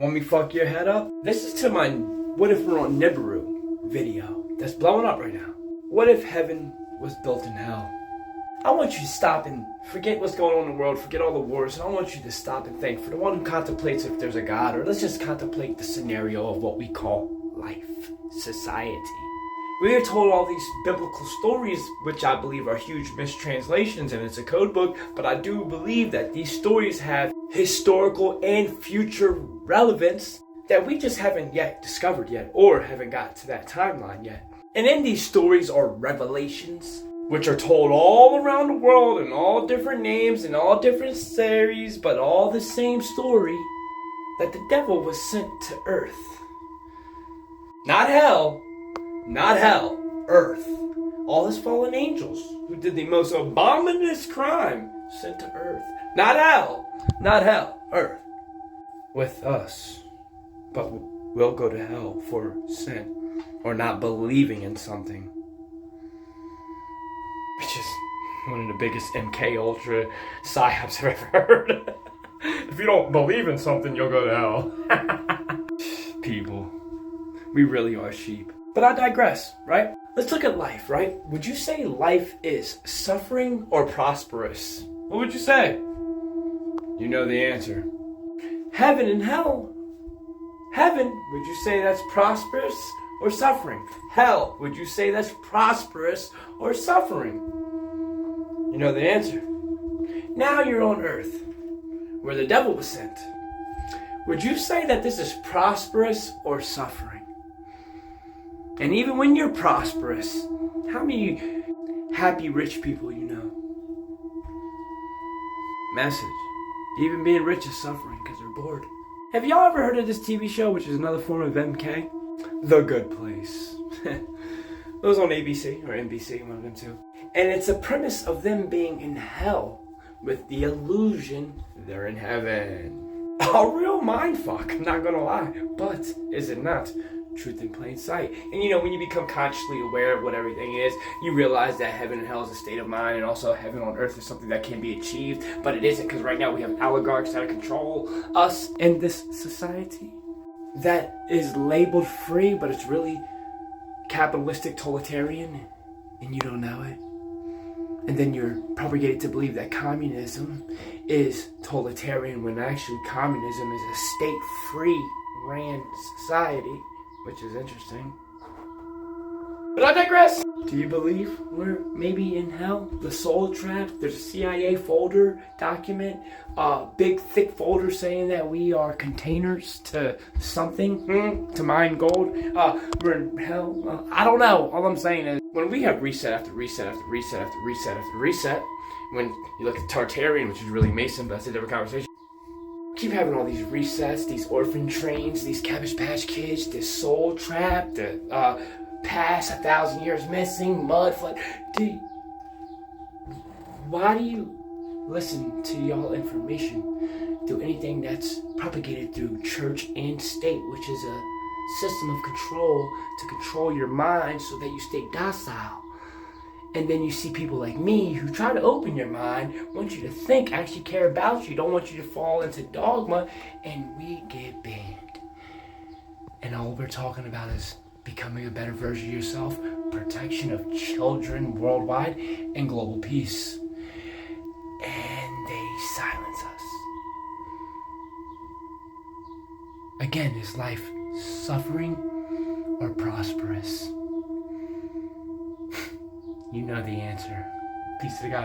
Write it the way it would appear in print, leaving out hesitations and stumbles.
Want me fuck your head up? This is to my What If We're on Nibiru video that's blowing up right now. What if heaven was built in hell? I want you to stop and forget what's going on in the world, forget all the wars, and I want you to stop and think, for the one who contemplates if there's a God, or let's just contemplate the scenario of what we call life, society. We are told all these biblical stories, which I believe are huge mistranslations, and it's a code book, but I do believe that these stories have historical and future relevance that we just haven't yet discovered yet, or haven't got to that timeline yet. And in these stories are revelations, which are told all around the world in all different names and all different series, but all the same story, that the devil was sent to earth. Not hell, earth. All his fallen angels who did the most abominous crime sent to earth. Not hell, earth. With us. But we'll go to hell for sin or not believing in something. Which is one of the biggest MK Ultra psyops I've ever heard. If you don't believe in something, you'll go to hell. People, we really are sheep. But I digress, right? Let's look at life, right? Would you say life is suffering or prosperous? What would you say? You know the answer. Heaven and hell. Heaven, would you say that's prosperous or suffering? Hell, would you say that's prosperous or suffering? You know the answer. Now you're on earth, where the devil was sent. Would you say that this is prosperous or suffering? And even when you're prosperous, how many happy rich people you know? Message. Even being rich is suffering because they're bored. Have y'all ever heard of this TV show, which is another form of MK? The Good Place. It was on ABC or NBC, one of them two. And it's a premise of them being in hell with the illusion they're in heaven. A real mindfuck, I'm not gonna lie. But is it not? Truth in plain sight. And you know, when you become consciously aware of what everything is, you realize that heaven and hell is a state of mind, and also heaven on earth is something that can be achieved, but it isn't, because right now we have oligarchs that control us in this society that is labeled free, but it's really capitalistic totalitarian, and you don't know it. And then you're propagated to believe that communism is totalitarian, when actually communism is a state-free ran society, which is interesting. But I digress. Do you believe we're maybe in hell? The soul trap? There's a CIA folder document, a big thick folder saying that we are containers to something, to mine gold. We're in hell. I don't know. All I'm saying is, when we have reset after reset after reset after reset after reset, when you look at Tartarian, which is really Mason, but that's a different conversation. Keep having all these resets, these orphan trains, these Cabbage Patch Kids, this soul trap, the past 1,000 years missing, mud flood. Why do you listen to y'all information through anything that's propagated through church and state, which is a system of control to control your mind so that you stay docile? And then you see people like me who try to open your mind, want you to think, actually care about you, don't want you to fall into dogma, and we get banned. And all we're talking about is becoming a better version of yourself, protection of children worldwide, and global peace. And they silence us. Again, is life suffering or prosperous? You know the answer. Peace to God.